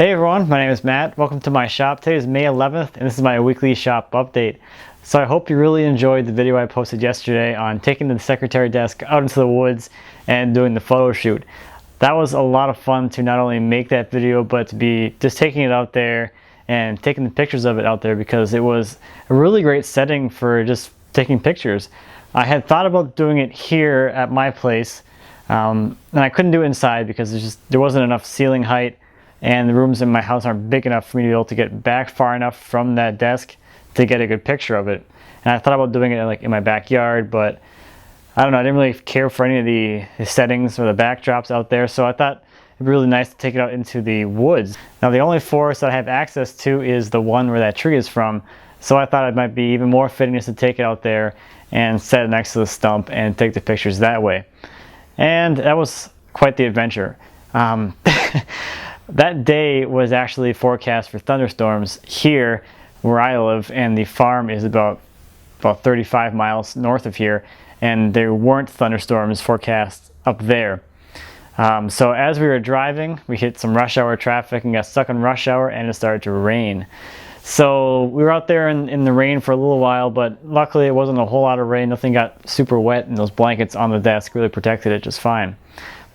Hey everyone, my name is Matt. Welcome to my shop. Today is May 11th and this is my weekly shop update. So I hope you really enjoyed the video I posted yesterday on taking the secretary desk out into the woods and doing the photo shoot. That was a lot of fun to not only make that video but to be just taking it out there and taking the pictures of it out there, because it was a really great setting for just taking pictures. I had thought about doing it here at my place, and I couldn't do it inside because there wasn't enough ceiling height, and the rooms in my house aren't big enough for me to be able to get back far enough from that desk to get a good picture of it. And I thought about doing it like in my backyard, but I don't know, I didn't really care for any of the settings or the backdrops out there, so I thought it'd be really nice to take it out into the woods. Now the only forest that I have access to is the one where that tree is from, so I thought it might be even more fitting just to take it out there and set it next to the stump and take the pictures that way. And that was quite the adventure. That day was actually forecast for thunderstorms here where I live, and the farm is about 35 miles north of here, and there weren't thunderstorms forecast up there. So as we were driving, we hit some rush hour traffic and got stuck in rush hour, and it started to rain. So we were out there in the rain for a little while, but luckily it wasn't a whole lot of rain. Nothing got super wet, and those blankets on the desk really protected it just fine.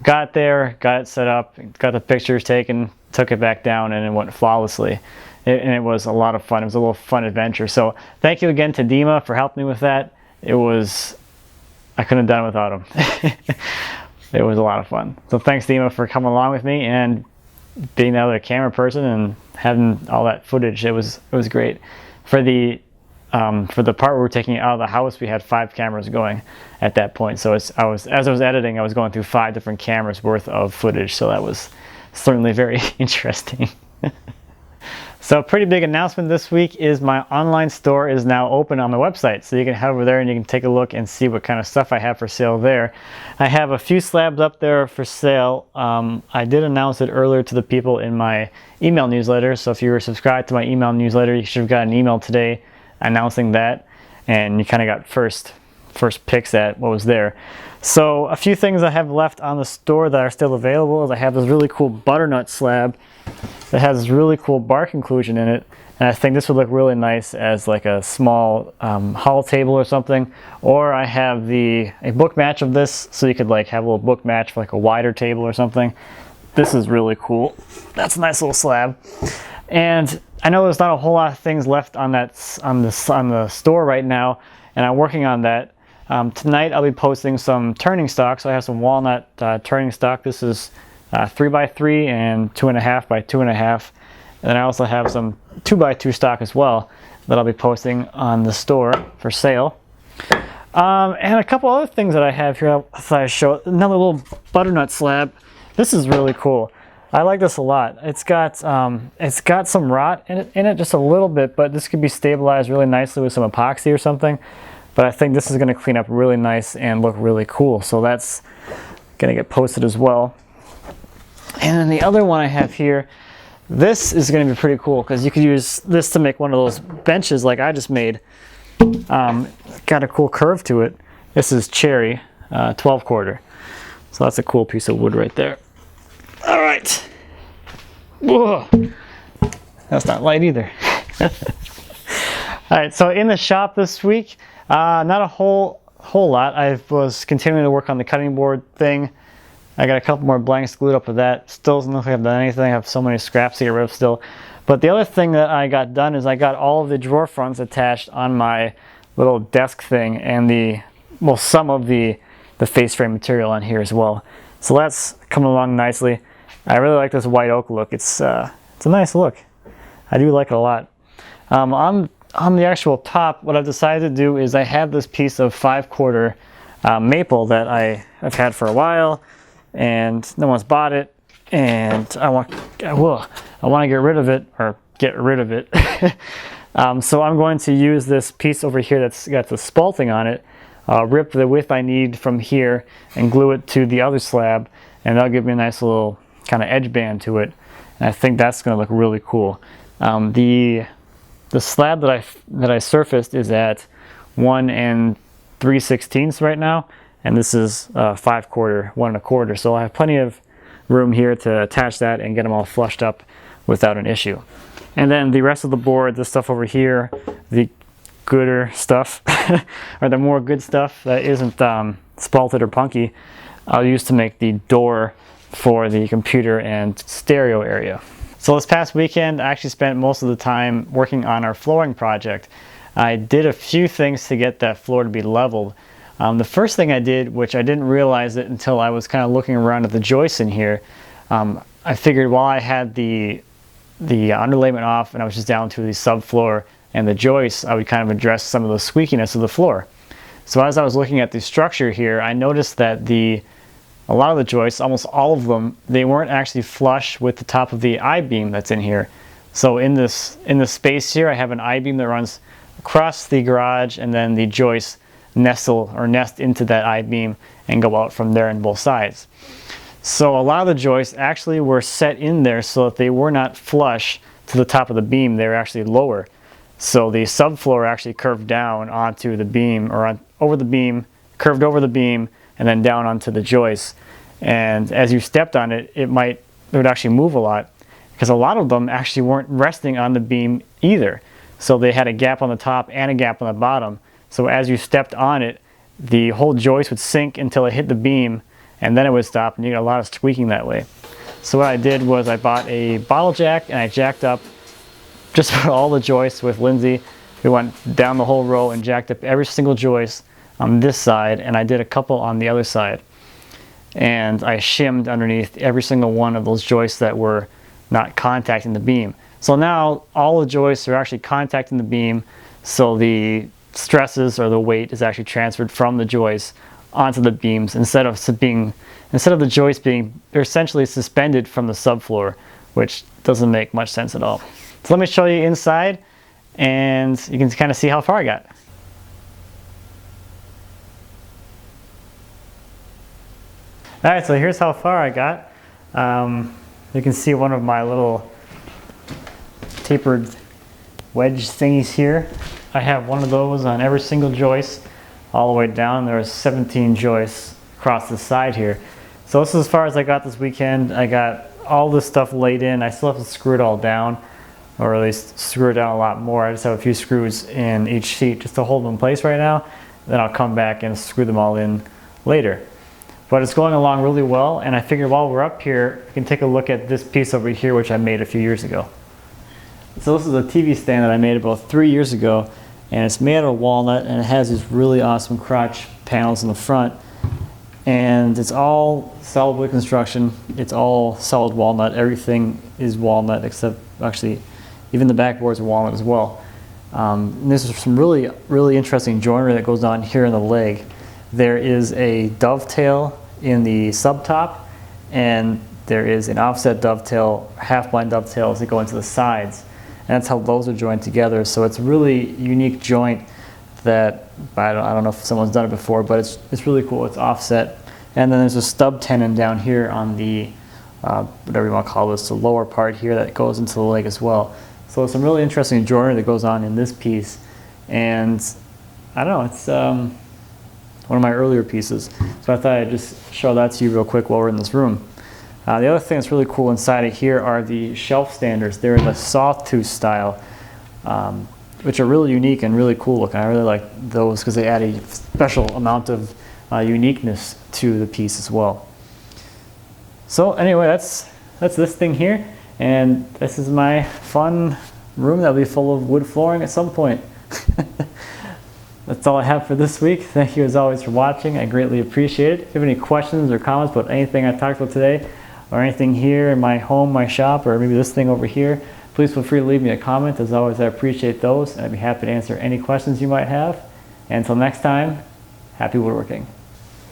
Got there, got it set up, got the pictures taken, took it back down, and it went flawlessly. And it was a lot of fun. It was a little fun adventure. So thank you again to Dima for helping me with that. I couldn't have done it without him. It was a lot of fun. So thanks, Dima, for coming along with me and being the other camera person and having all that footage. It was great. For the part where we were taking it out of the house, we had 5 cameras going at that point. So as I was editing, I was going through 5 different cameras worth of footage. So that was certainly very interesting. So a pretty big announcement this week is my online store is now open on my website. So you can head over there and you can take a look and see what kind of stuff I have for sale there. I have a few slabs up there for sale. I did announce it earlier to the people in my email newsletter. So if you were subscribed to my email newsletter, you should have got an email today announcing that, and you kind of got first picks at what was there. So a few things I have left on the store that are still available is I have this really cool butternut slab that has this really cool bark inclusion in it, and I think this would look really nice as like a small hall table or something. Or I have a book match of this, so you could like have a little book match for like a wider table or something. This is really cool. That's a nice little slab. And I know there's not a whole lot of things left on the store right now, and I'm working on that. Tonight I'll be posting some turning stock. So I have some walnut turning stock. This is 3x3 and 2.5 by 2.5. And then I also have some 2x2 stock as well that I'll be posting on the store for sale. And a couple other things that I have here. I thought I'd show another little butternut slab. This is really cool. I like this a lot. It's got some rot in it just a little bit, but this could be stabilized really nicely with some epoxy or something. But I think this is going to clean up really nice and look really cool. So that's going to get posted as well. And then the other one I have here, this is going to be pretty cool because you could use this to make one of those benches like I just made. Got a cool curve to it. This is cherry 12-quarter. So that's a cool piece of wood right there. All right. Whoa. That's not light either. All right, so in the shop this week, not a whole lot. I was continuing to work on the cutting board thing. I got a couple more blanks glued up with that. Still doesn't look like I've done anything. I have so many scraps to get rid of still. But the other thing that I got done is I got all of the drawer fronts attached on my little desk thing, and some of the face frame material on here as well. So that's coming along nicely. I really like this white oak look. It's a nice look. I do like it a lot. On the actual top, what I've decided to do is I have this piece of 5-quarter maple that I've had for a while, and no one's bought it, and I want to get rid of it. So I'm going to use this piece over here that's got the spalting on it, rip the width I need from here, and glue it to the other slab, and that'll give me a nice little kind of edge band to it. And I think that's going to look really cool. The slab that I surfaced is at 1 3/16 right now, and this is 5-quarter, 1 1/4. So I have plenty of room here to attach that and get them all flushed up without an issue. And then the rest of the board, this stuff over here, the gooder stuff, or the more good stuff that isn't spalted or punky, I'll use to make the door for the computer and stereo area. So this past weekend, I actually spent most of the time working on our flooring project. I did a few things to get that floor to be leveled. The first thing I did, which I didn't realize it until I was kind of looking around at the joists in here, I figured while I had the underlayment off and I was just down to the subfloor and the joists, I would kind of address some of the squeakiness of the floor. So as I was looking at the structure here, I noticed that a lot of the joists, almost all of them, they weren't actually flush with the top of the I-beam that's in here. So in this space here, I have an I-beam that runs across the garage, and then the joists nest into that I-beam and go out from there on both sides. So a lot of the joists actually were set in there so that they were not flush to the top of the beam, they were actually lower. So the subfloor actually curved down onto the beam, or over the beam, curved over the beam, and then down onto the joists. And as you stepped on it, it would actually move a lot, because a lot of them actually weren't resting on the beam either. So they had a gap on the top and a gap on the bottom. So as you stepped on it, the whole joist would sink until it hit the beam, and then it would stop, and you get a lot of squeaking that way. So what I did was I bought a bottle jack, and I jacked up just about all the joists with Lindsay. We went down the whole row and jacked up every single joist on this side, and I did a couple on the other side. And I shimmed underneath every single one of those joists that were not contacting the beam. So now all the joists are actually contacting the beam, so the stresses or the weight is actually transferred from the joists onto the beams instead of the joists being, they're essentially suspended from the subfloor, which doesn't make much sense at all. So let me show you inside, and you can kind of see how far I got. Alright, so here's how far I got. You can see one of my little tapered wedge thingies here. I have one of those on every single joist all the way down. There are 17 joists across the side here. So this is as far as I got this weekend. I got all this stuff laid in. I still have to screw it all down, or at least screw it down a lot more. I just have a few screws in each sheet just to hold them in place right now. Then I'll come back and screw them all in later. But it's going along really well, and I figured while we're up here, we can take a look at this piece over here, which I made a few years ago. So this is a TV stand that I made about 3 years ago, and it's made out of walnut, and it has these really awesome crotch panels in the front. And it's all solid wood construction. It's all solid walnut. Everything is walnut, except actually even the backboards are walnut as well. And there's some really, really interesting joinery that goes on here in the leg. There is a dovetail in the subtop, and there is an offset dovetail, half-blind dovetails that go into the sides. And that's how those are joined together. So it's a really unique joint that I don't know if someone's done it before, but it's really cool. It's offset. And then there's a stub tenon down here on the, whatever you want to call this, the lower part here that goes into the leg as well. So there's some really interesting joinery that goes on in this piece. And I don't know, it's one of my earlier pieces. So I thought I'd just show that to you real quick while we're in this room. The other thing that's really cool inside of here are the shelf standers. They're the sawtooth style, which are really unique and really cool looking. I really like those because they add a special amount of uniqueness to the piece as well. So anyway, that's this thing here, and this is my fun room that'll be full of wood flooring at some point. That's all I have for this week. Thank you as always for watching. I greatly appreciate it. If you have any questions or comments about anything I talked about today, or anything here in my home, my shop, or maybe this thing over here, please feel free to leave me a comment. As always, I appreciate those, and I'd be happy to answer any questions you might have. And until next time, happy woodworking.